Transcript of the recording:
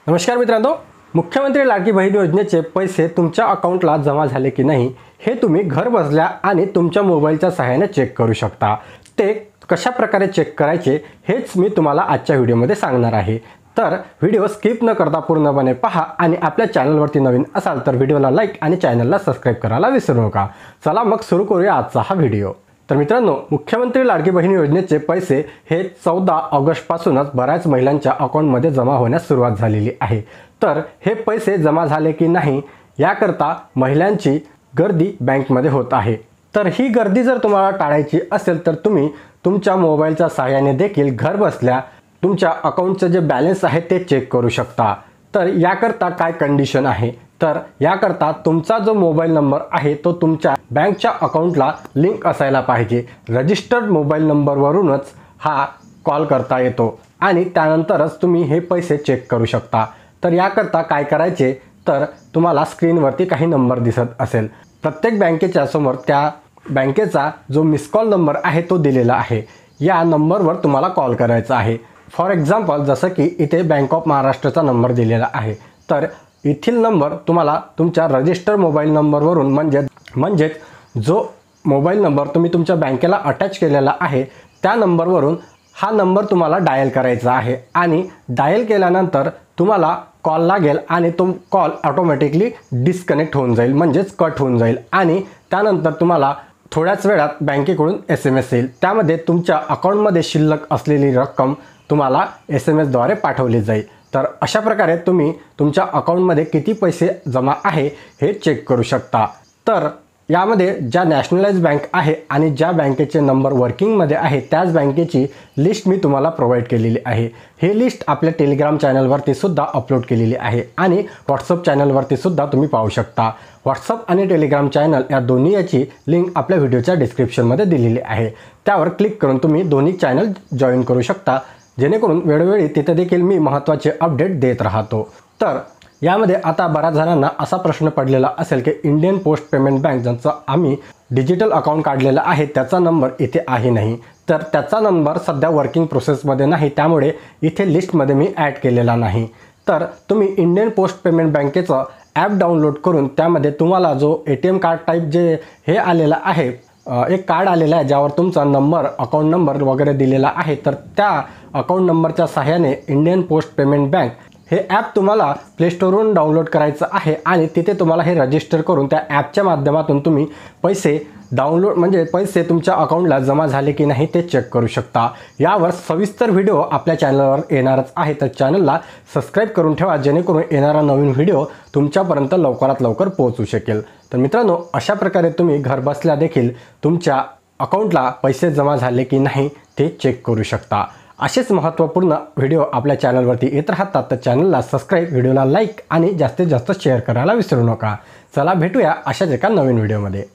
नमस्कार मित्रांनो, मुख्यमंत्री लाडकी बहीण योजनेचे पैसे तुमच्या अकाउंटला जमा झाले की नाही हे तुम्ही घर बसल्या आणि तुमच्या मोबाईलच्या सहाय्याने चेक करू शकता। ते कशा प्रकारे चेक करायचे हेच मी तुम्हाला आजच्या व्हिडिओमध्ये सांगणार आहे। तर व्हिडिओ स्किप न करता पूर्णपणे पहा आणि आपल्या चॅनलवरती नवीन असाल तर व्हिडिओला लाईक आणि चॅनलला सबस्क्राइब करायला विसरू नका। चला मग सुरू करूया आजचा हा व्हिडिओ। तर मित्रांनो, मुख्यमंत्री लाडकी बहीण योजनेचे पैसे हे 14 ऑगस्ट पासूनच बऱ्याच महिलांच्या अकाउंटमध्ये जमा होण्यास सुरुवात झालेली आहे। तर हे पैसे जमा झाले की नाही याकरता महिलांची गर्दी बँकमध्ये होत आहे। तर ही गर्दी जर तुम्हाला टाळायची असेल तर तुम्ही तुमच्या मोबाईलच्या सहाय्याने देखील घर बसल्या तुमच्या अकाउंटचे जे बॅलन्स आहे ते चेक करू शकता। तर याकरता काय कंडिशन आहे, तर याकरता तुमचा जो मोबाईल नंबर आहे तो तुमच्या बँकच्या अकाउंटला लिंक असायला पाहिजे। रजिस्टर्ड मोबाईल नंबरवरूनच हा कॉल करता येतो आणि त्यानंतरच तुम्ही हे पैसे चेक करू शकता। तर याकरता काय करायचे, तर तुम्हाला स्क्रीनवरती काही नंबर दिसत असेल, प्रत्येक बँकेच्या समोर त्या बँकेचा जो मिस कॉल नंबर आहे तो दिलेला आहे। या नंबरवर तुम्हाला कॉल करायचा आहे। फॉर एक्झाम्पल जसं की इथे बँक ऑफ महाराष्ट्राचा नंबर दिलेला आहे, तर येथील नंबर तुम्हाला तुमच्या रजिस्टर मोबाईल नंबरवरून म्हणजे जो मोबाईल नंबर तुम्ही तुमच्या बँकेला अटॅच केलेला आहे त्या नंबरवरून हा नंबर तुम्हाला डायल करायचा आहे आणि डायल केल्यानंतर तुम्हाला कॉल लागेल आणि तो कॉल ऑटोमॅटिकली डिस्कनेक्ट होऊन जाईल, म्हणजेच कट होऊन जाईल आणि त्यानंतर तुम्हाला थोड्याच वेळात बँकेकडून SMS येईल। त्यामध्ये तुमच्या अकाउंटमध्ये शिल्लक असलेली रक्कम तुम्हाला SMS द्वारे पाठवली जाईल। तर अशा प्रकारे तुम्ही तुमच्या अकाउंटमध्ये किती पैसे जमा आहे हे चेक करू शकता। तर यामध्ये ज्या नॅशनलाइज बँक आहे आणि ज्या बँकेचे नंबर वर्किंगमध्ये आहे त्याच बँकेची लिस्ट मी तुम्हाला प्रोव्हाइड केलेली आहे। हे लिस्ट आपल्या टेलिग्राम चॅनलवरती सुद्धा अपलोड केलेली आहे आणि व्हॉट्सअप चॅनलवरती सुद्धा तुम्ही पाहू शकता। व्हॉट्सअप आणि टेलिग्राम चॅनल या दोन्ही याची लिंक आपल्या व्हिडिओच्या डिस्क्रिप्शनमध्ये दिलेली आहे। त्यावर क्लिक करून तुम्ही दोन्ही चॅनल जॉईन करू शकता, जेणेकरून वेळोवेळी तिथे देखील मी महत्त्वाचे अपडेट देत राहतो। तर यामध्ये आता बऱ्याच जणांना असा प्रश्न पडलेला असेल की इंडियन पोस्ट पेमेंट बँक ज्यांचं आम्ही डिजिटल अकाउंट काढलेलं आहे त्याचा नंबर इथे आहे नाही, तर त्याचा नंबर सध्या वर्किंग प्रोसेसमध्ये नाही, त्यामुळे इथे लिस्टमध्ये मी ॲड केलेला नाही। तर तुम्ही इंडियन पोस्ट पेमेंट बँकेचं ॲप डाउनलोड करून त्यामध्ये तुम्हाला जो ATM कार्ड टाईप जे हे आलेला आहे, एक कार्ड आलेला आहे ज्यावर तुमचा नंबर अकाउंट नंबर वगैरे दिलेला आहे, तर त्या अकाउंट नंबरच्या सहाय्याने इंडियन पोस्ट पेमेंट बँक हे ॲप तुम्हाला प्ले स्टोरवरून डाउनलोड करायचं आहे आणि तिथे तुम्हाला हे रजिस्टर करून त्या ॲपच्या माध्यमातून तुम्ही पैसे डाउनलोड म्हणजे पैसे तुमच्या अकाउंटला जमा झाले की नाही ते चेक करू शकता। यावर सविस्तर व्हिडिओ आपल्या चॅनलवर येणारच आहे, तर चॅनलला सबस्क्राईब करून ठेवा, जेणेकरून येणारा नवीन व्हिडिओ तुमच्यापर्यंत लवकरात लवकर पोहोचू शकेल। तर मित्रांनो, अशा प्रकारे तुम्ही घर बसल्या देखील तुमच्या अकाउंटला पैसे जमा झाले की नाही ते चेक करू शकता। असेच महत्त्वपूर्ण व्हिडिओ आपल्या चॅनलवरती येत राहतात, तर चॅनलला सबस्क्राईब, व्हिडिओला लाईक आणि जास्तीत जास्त शेअर करायला विसरू नका। चला भेटूया अशाच एका नवीन व्हिडिओमध्ये।